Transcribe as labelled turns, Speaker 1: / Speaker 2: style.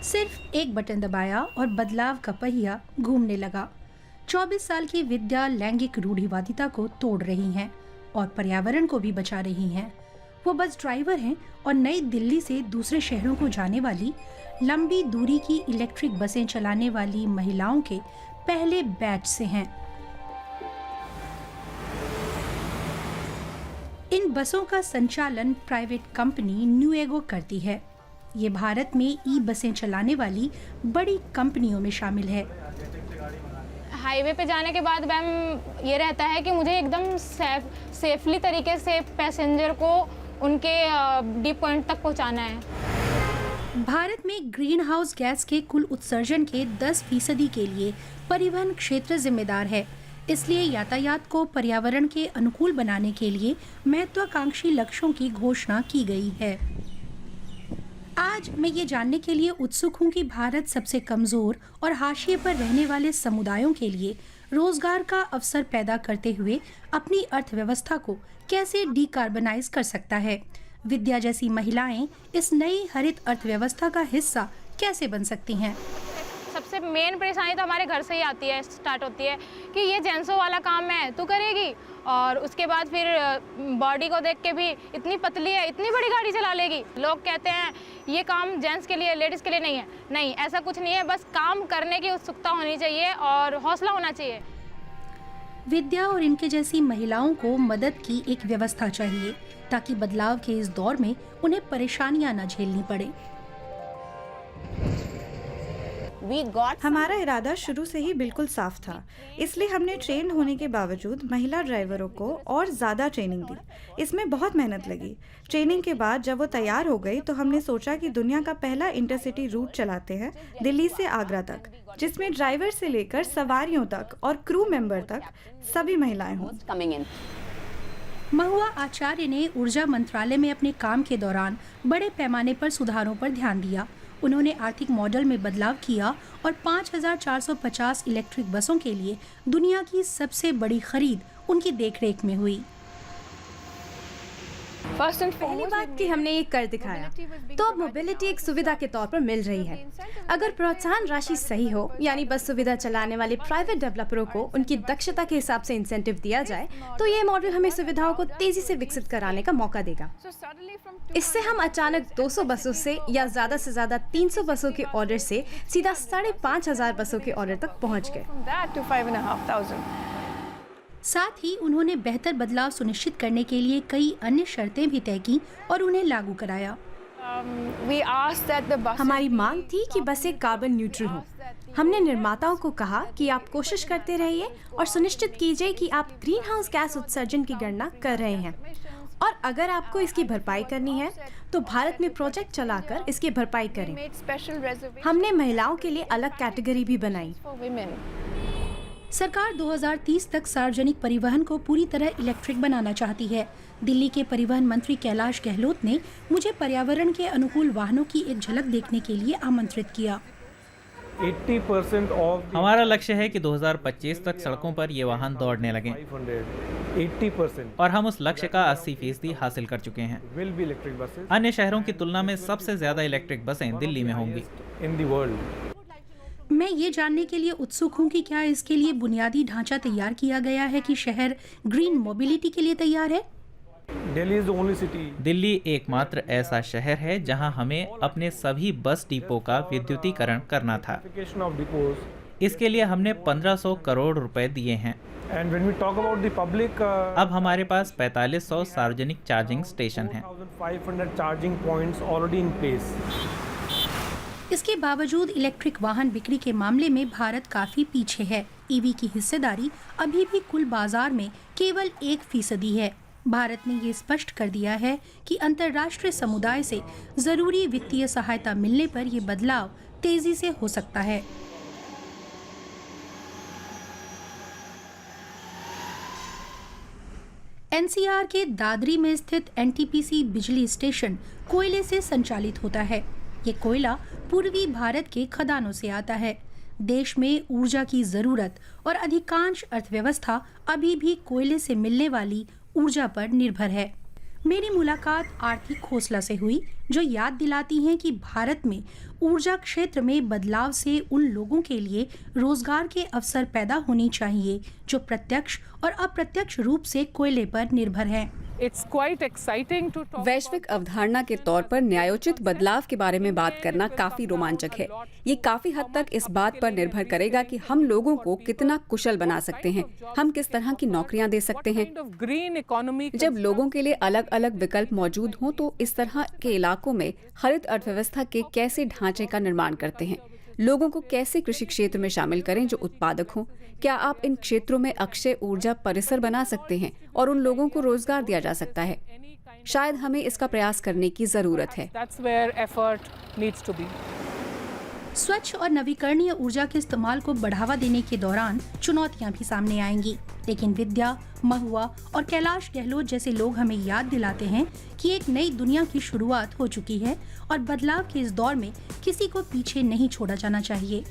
Speaker 1: सिर्फ एक बटन दबाया और बदलाव का पहिया घूमने लगा। 24 साल की विद्या लैंगिक रूढ़िवादिता को तोड़ रही हैं और पर्यावरण को भी बचा रही हैं। वो बस ड्राइवर हैं और नई दिल्ली से दूसरे शहरों को जाने वाली लंबी दूरी की इलेक्ट्रिक बसें चलाने वाली महिलाओं के पहले बैच से हैं। इन बसों का संचालन प्राइवेट कंपनी न्यूएगो करती है। ये भारत में ई बसें चलाने वाली बड़ी कंपनियों में शामिल है।
Speaker 2: हाईवे पे जाने के बाद मैम ये रहता है कि मुझे एकदम सेफली तरीके से पैसेंजर को उनके डी पॉइंट तक पहुंचाना है।
Speaker 1: भारत में ग्रीन हाउस गैस के कुल उत्सर्जन के 10% के लिए परिवहन क्षेत्र जिम्मेदार है। इसलिए यातायात को पर्यावरण के अनुकूल बनाने के लिए महत्वाकांक्षी लक्ष्यों की घोषणा की गई है। आज मैं ये जानने के लिए उत्सुक हूँ कि भारत सबसे कमजोर और हाशिए पर रहने वाले समुदायों के लिए रोजगार का अवसर पैदा करते हुए अपनी अर्थव्यवस्था को कैसे डीकार्बनाइज कर सकता है। विद्या जैसी महिलाएं इस नई हरित अर्थव्यवस्था का हिस्सा कैसे बन सकती हैं?
Speaker 2: सबसे मेन परेशानी तो हमारे घर से ही आती है, स्टार्ट होती है कि ये जेंट्सों वाला काम है तू करेगी, और उसके बाद फिर बॉडी को देख के भी इतनी पतली है, इतनी बड़ी गाड़ी चला लेगी। लोग कहते हैं ये काम जेंट्स के लिए, लेडीज़ के लिए नहीं है। नहीं, ऐसा कुछ नहीं है, बस काम करने की उत्सुकता होनी चाहिए और हौसला होना चाहिए।
Speaker 1: विद्या और इनके जैसी महिलाओं को मदद की एक व्यवस्था चाहिए ताकि बदलाव के इस दौर में उन्हें परेशानियां न झेलनी पड़े।
Speaker 3: हमारा इरादा शुरू से ही बिल्कुल साफ था, इसलिए हमने ट्रेन होने के बावजूद महिला ड्राइवरों को और ज़्यादा ट्रेनिंग दी। इसमें बहुत मेहनत लगी। ट्रेनिंग के बाद जब वो तैयार हो गई तो हमने सोचा कि दुनिया का पहला इंटरसिटी रूट चलाते हैं दिल्ली से आगरा तक, जिसमें ड्राइवर से लेकर सवारियों तक और क्रू मेंबर तक सभी महिलाएं हों।
Speaker 1: महुआ आचार्य ने ऊर्जा मंत्रालय में अपने काम के दौरान बड़े पैमाने पर सुधारों पर ध्यान दिया। उन्होंने आर्थिक मॉडल में बदलाव किया और 5,450 इलेक्ट्रिक बसों के लिए दुनिया की सबसे बड़ी खरीद उनकी देखरेख में हुई।
Speaker 4: पहली बात कि हमने ये कर दिखाया, तो अब मोबिलिटी एक सुविधा के तौर पर मिल रही है। अगर प्रोत्साहन राशि सही हो, यानी बस सुविधा चलाने वाले प्राइवेट डेवलपरों को उनकी दक्षता के हिसाब से इंसेंटिव दिया जाए, तो ये मॉडल हमें सुविधाओं को तेजी से विकसित कराने का मौका देगा। इससे हम अचानक 200 बसों से या ज्यादा से ज्यादा 300 बसों के ऑर्डर से सीधा 5,500 बसों के ऑर्डर तक पहुँच गए।
Speaker 1: साथ ही उन्होंने बेहतर बदलाव सुनिश्चित करने के लिए कई अन्य शर्तें भी तय की और उन्हें लागू कराया।
Speaker 4: हमारी मांग थी कि बसें कार्बन न्यूट्रल हों। हमने निर्माताओं को कहा कि आप कोशिश करते रहिए और सुनिश्चित कीजिए कि आप ग्रीन हाउस गैस उत्सर्जन की गणना कर रहे हैं, और अगर आपको इसकी भरपाई करनी है तो भारत में प्रोजेक्ट चलाकर इसकी भरपाई करें। हमने महिलाओं के लिए अलग कैटेगरी भी बनाई।
Speaker 1: सरकार 2030 तक सार्वजनिक परिवहन को पूरी तरह इलेक्ट्रिक बनाना चाहती है। दिल्ली के परिवहन मंत्री कैलाश गहलोत ने मुझे पर्यावरण के अनुकूल वाहनों की एक झलक देखने के लिए आमंत्रित किया।
Speaker 5: 80%
Speaker 6: हमारा लक्ष्य है कि 2025 तक सड़कों पर ये वाहन दौड़ने लगें।
Speaker 5: 80%
Speaker 6: और हम उस लक्ष्य का 80% हासिल कर चुके हैं।
Speaker 5: will be electric buses
Speaker 6: अन्य शहरों की तुलना में सबसे ज्यादा इलेक्ट्रिक बसें दिल्ली में होंगी
Speaker 5: in the world।
Speaker 1: मैं ये जानने के लिए उत्सुक हूँ कि क्या इसके लिए बुनियादी ढांचा तैयार किया गया है कि शहर ग्रीन मोबिलिटी के लिए तैयार है।
Speaker 6: दिल्ली एकमात्र ऐसा शहर है जहां हमें अपने सभी बस डिपो का विद्युतीकरण करना था। इसके लिए हमने 1,500 करोड़ रुपए दिए हैं। अब हमारे पास 4,500 सार्वजनिक चार्जिंग स्टेशन हैं।
Speaker 1: इसके बावजूद इलेक्ट्रिक वाहन बिक्री के मामले में भारत काफी पीछे है। ईवी की हिस्सेदारी अभी भी कुल बाजार में केवल 1% है। भारत ने ये स्पष्ट कर दिया है कि अंतर्राष्ट्रीय समुदाय से जरूरी वित्तीय सहायता मिलने पर यह बदलाव तेजी से हो सकता है। एनसीआर के दादरी में स्थित एनटीपीसी बिजली स्टेशन कोयले से संचालित होता है। ये कोयला पूर्वी भारत के खदानों से आता है। देश में ऊर्जा की जरूरत और अधिकांश अर्थव्यवस्था अभी भी कोयले से मिलने वाली ऊर्जा पर निर्भर है। मेरी मुलाकात आर्थिक खोसला से हुई, जो याद दिलाती हैं कि भारत में ऊर्जा क्षेत्र में बदलाव से उन लोगों के लिए रोजगार के अवसर पैदा होने चाहिए जो प्रत्यक्ष और अप्रत्यक्ष रूप से कोयले पर निर्भर हैं।
Speaker 7: It's quite exciting to talk
Speaker 8: वैश्विक अवधारणा के तौर पर न्यायोचित बदलाव के बारे में बात करना काफी रोमांचक है। ये काफी हद तक इस बात पर निर्भर करेगा कि हम लोगों को कितना कुशल बना सकते हैं, हम किस तरह की नौकरियां दे सकते हैं।
Speaker 7: kind of green economy
Speaker 8: जब लोगों के लिए अलग अलग विकल्प मौजूद हों तो इस तरह के इलाकों में हरित अर्थव्यवस्था के कैसे ढांचे का निर्माण करते हैं, लोगों को कैसे कृषि क्षेत्र में शामिल करें जो उत्पादक हों, क्या आप इन क्षेत्रों में अक्षय ऊर्जा परिसर बना सकते हैं और उन लोगों को रोजगार दिया जा सकता है। शायद हमें इसका प्रयास करने की जरूरत है।
Speaker 7: that's where effort needs to be.
Speaker 1: स्वच्छ और नवीकरणीय ऊर्जा के इस्तेमाल को बढ़ावा देने के दौरान चुनौतियां भी सामने आएंगी, लेकिन विद्या, महुआ और कैलाश गहलोत जैसे लोग हमें याद दिलाते हैं कि एक नई दुनिया की शुरुआत हो चुकी है और बदलाव के इस दौर में किसी को पीछे नहीं छोड़ा जाना चाहिए।